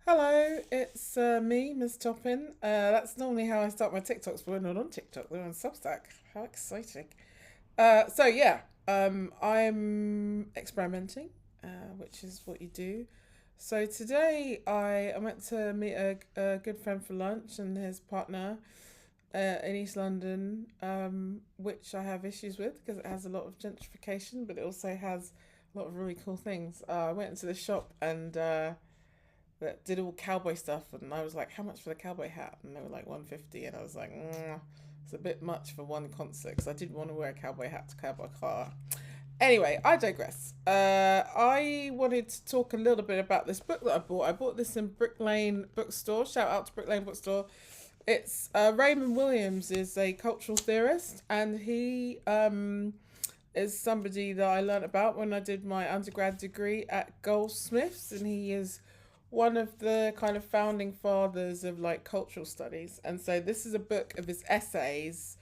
Hello, it's me, Miss Toppin. That's normally how I start my TikToks, but we're not on TikTok. We're on Substack. How exciting! I'm experimenting, which is what you do. So today I went to meet a good friend for lunch and his partner in East London, which I have issues with because it has a lot of gentrification, but it also has a lot of really cool things. I went into the shop and that did all cowboy stuff, and I was like, "How much for the cowboy hat?" And they were like 150, and I was like, "It's a bit much for one concert," because I didn't want to wear a cowboy hat to cowboy car. Anyway, I digress. I wanted to talk a little bit about this book that I bought. I bought this in Brick Lane Bookstore. Shout out to Brick Lane Bookstore. It's Raymond Williams is a cultural theorist, and he is somebody that I learnt about when I did my undergrad degree at Goldsmiths, and he is one of the kind of founding fathers of like cultural studies. And so this is a book of his essays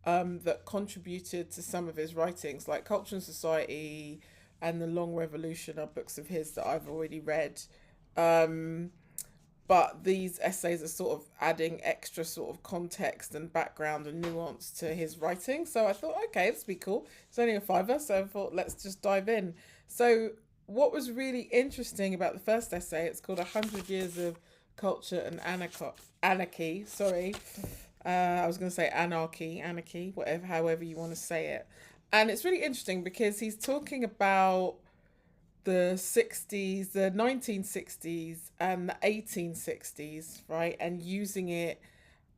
that contributed to some of his writings, like Culture and Society and The Long Revolution are books of his that I've already read. Um, but these essays are sort of adding extra sort of context and background and nuance to his writing. So I thought, okay, this would be cool. It's only a fiver, so I thought let's just dive in. So what was really interesting about the first essay, it's called 100 Years of Culture and Anarchy. Sorry. I was going to say anarchy, whatever, however you want to say it. And it's really interesting because he's talking about the 60s, the 1960s, and the 1860s, right? And using it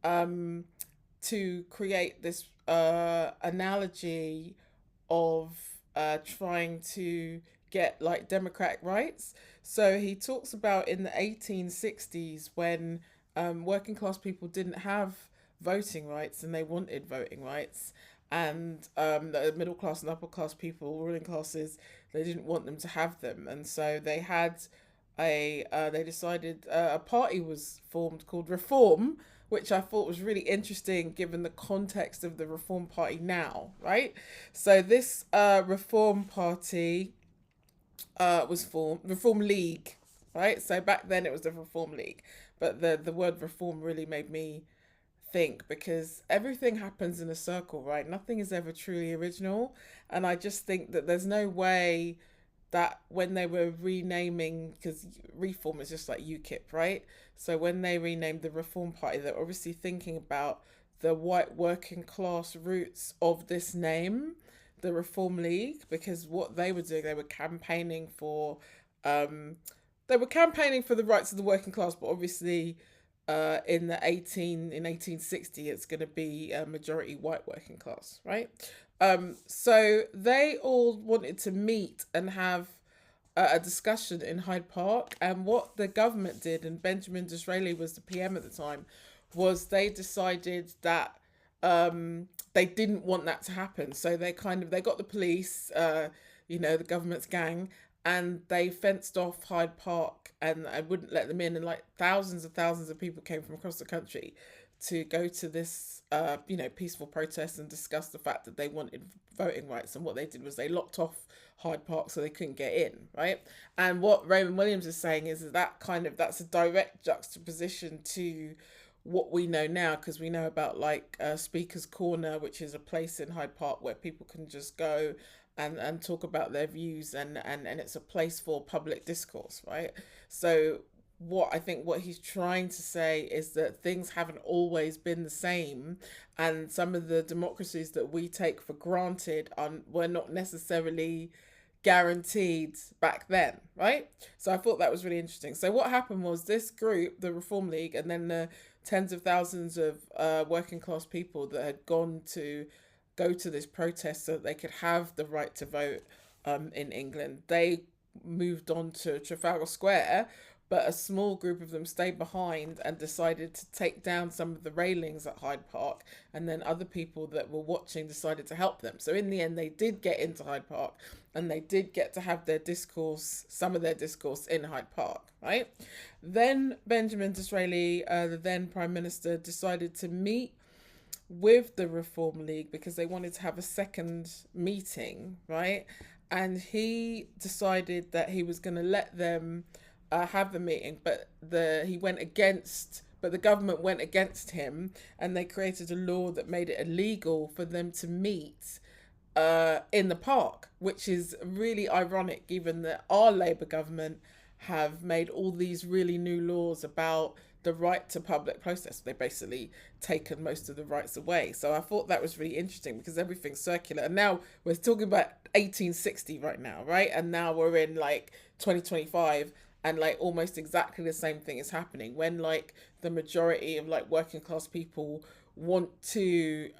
um, to create this analogy of trying to get like democratic rights. So he talks about in the 1860s when working class people didn't have voting rights and they wanted voting rights, and the middle class and upper class people, ruling classes, they didn't want them to have them, and so they had they decided a party was formed called Reform, which I thought was really interesting given the context of the Reform Party now, right? So this Reform Party was formed, Reform League, right? So back then it was the Reform League, but the word reform really made me think because everything happens in a circle, right? Nothing is ever truly original. And I just think that there's no way that when they were renaming, because Reform is just like UKIP, right? So when they renamed the Reform Party, they're obviously thinking about the white working class roots of this name, the Reform League, because what they were doing, um, they were campaigning for the rights of the working class, but obviously in the 1860 it's going to be a majority white working class, right? So they all wanted to meet and have a discussion in Hyde Park, and what the government did, and Benjamin Disraeli was the PM at the time, was they decided that they didn't want that to happen. So they got the police, the government's gang, and they fenced off Hyde Park, and I wouldn't let them in. And like thousands of people came from across the country to go to this, peaceful protest and discuss the fact that they wanted voting rights. And what they did was they locked off Hyde Park so they couldn't get in, right? And what Raymond Williams is saying is that's a direct juxtaposition to what we know now, because we know about like Speaker's Corner, which is a place in Hyde Park where people can just go and talk about their views, and it's a place for public discourse, right? So what he's trying to say is that things haven't always been the same, and some of the democracies that we take for granted were not necessarily guaranteed back then, right? So I thought that was really interesting. So what happened was this group, the Reform League, and then the tens of thousands of working class people that had gone to go to this protest so that they could have the right to vote in England, they moved on to Trafalgar Square, but a small group of them stayed behind and decided to take down some of the railings at Hyde Park, and then other people that were watching decided to help them. So in the end, they did get into Hyde Park, and they did get to have some of their discourse in Hyde Park, right? Then Benjamin Disraeli, the then Prime Minister, decided to meet with the Reform League because they wanted to have a second meeting, right? And he decided that he was going to let them have the meeting, but the government went against him, and they created a law that made it illegal for them to meet in the park, which is really ironic given that our Labour government have made all these really new laws about the right to public protest. They basically taken most of the rights away. So I thought that was really interesting because everything's circular. And now we're talking about 1860 right now, right? And now we're in like 2025, and like almost exactly the same thing is happening when like the majority of like working class people want to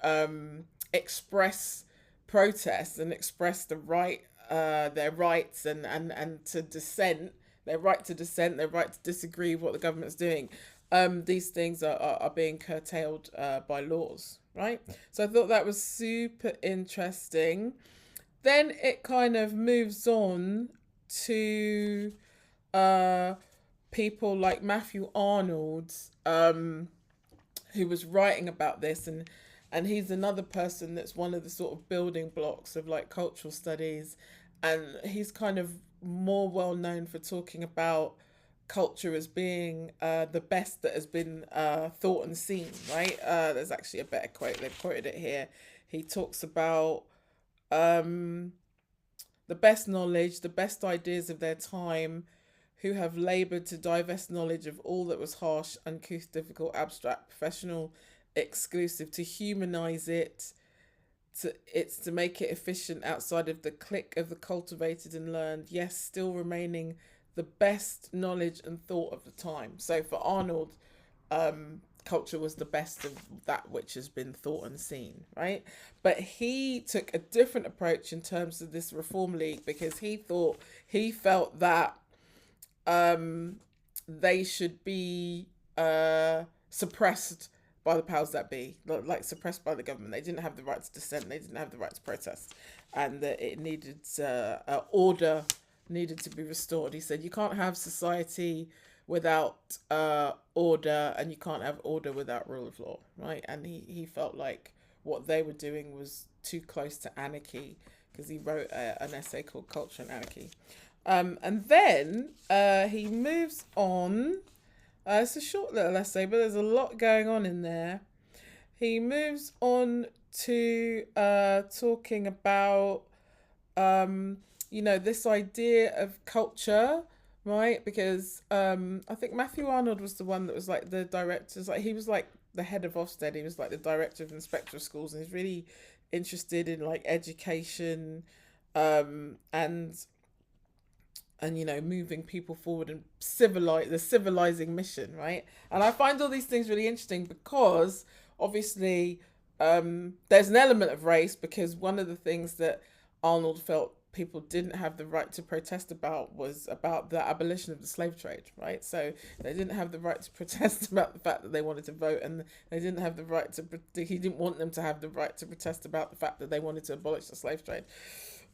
express protest and express their rights and to dissent, their right to dissent, their right to disagree with what the government's doing. These things are being curtailed by laws, right? So I thought that was super interesting. Then it kind of moves on to people like Matthew Arnold, who was writing about this, and he's another person that's one of the sort of building blocks of like cultural studies, and he's kind of more well known for talking about culture as being the best that has been thought and seen, right? There's actually a better quote, they've quoted it here. He talks about the best knowledge, the best ideas of their time, who have laboured to divest knowledge of all that was harsh, uncouth, difficult, abstract, professional, exclusive, to humanise it, to make it efficient outside of the clique of the cultivated and learned, yes, still remaining the best knowledge and thought of the time. So for Arnold, culture was the best of that which has been thought and seen, right? But he took a different approach in terms of this Reform League, because he felt that they should be suppressed by the powers that be, like suppressed by the government. They didn't have the right to dissent, they didn't have the right to protest, and that it needed order needed to be restored. He said you can't have society without order, and you can't have order without rule of law, right? And he felt like what they were doing was too close to anarchy, because he wrote an essay called Culture and Anarchy. And then he moves on. It's a short little essay, but there's a lot going on in there. He moves on to talking about, this idea of culture, right? Because I think Matthew Arnold was the one that was like the director. Like he was like the head of Ofsted. He was like the director of the Inspector of Schools, and he's really interested in like education, and moving people forward and the civilizing mission, right? And I find all these things really interesting because obviously there's an element of race, because one of the things that Arnold felt people didn't have the right to protest about was about the abolition of the slave trade, right? So they didn't have the right to protest about the fact that they wanted to vote, and they didn't have the right to, he didn't want them to have the right to protest about the fact that they wanted to abolish the slave trade.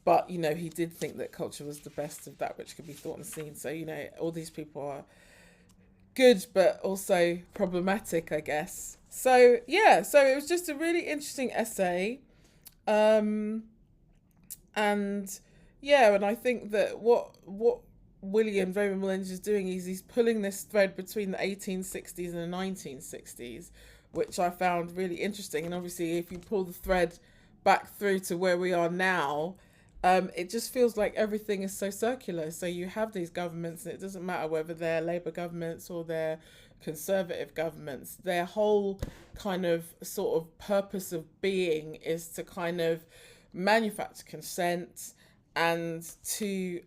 But, he did think that culture was the best of that which could be thought and seen. So, all these people are good, but also problematic, I guess. So, yeah, so it was just a really interesting essay. And I think that what Raymond Williams is doing is he's pulling this thread between the 1860s and the 1960s, which I found really interesting. And obviously, if you pull the thread back through to where we are now, it just feels like everything is so circular. So you have these governments, and it doesn't matter whether they're Labour governments or they're Conservative governments. Their whole kind of sort of purpose of being is to kind of manufacture consent and to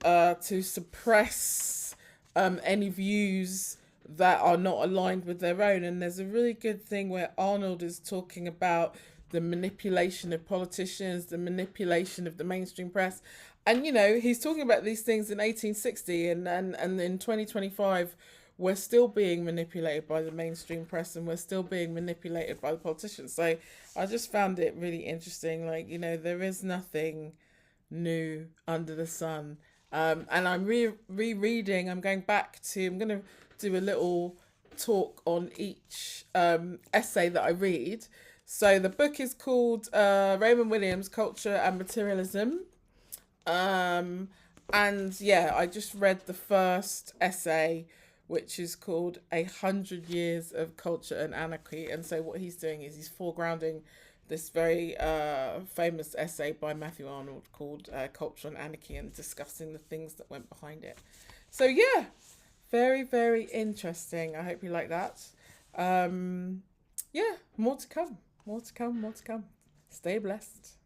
suppress any views that are not aligned with their own. And there's a really good thing where Arnold is talking about the manipulation of politicians, the manipulation of the mainstream press. And, he's talking about these things in 1860, and in 2025, we're still being manipulated by the mainstream press, and we're still being manipulated by the politicians. So I just found it really interesting. Like, there is nothing new under the sun. And I'm rereading, I'm going to do a little talk on each essay that I read. So the book is called Raymond Williams, Culture and Materialism. And yeah, I just read the first essay, which is called 100 Years of Culture and Anarchy. And so what he's doing is he's foregrounding this very famous essay by Matthew Arnold called Culture and Anarchy, and discussing the things that went behind it. So yeah, very, very interesting. I hope you like that. Yeah, more to come. More to come. More to come. Stay blessed.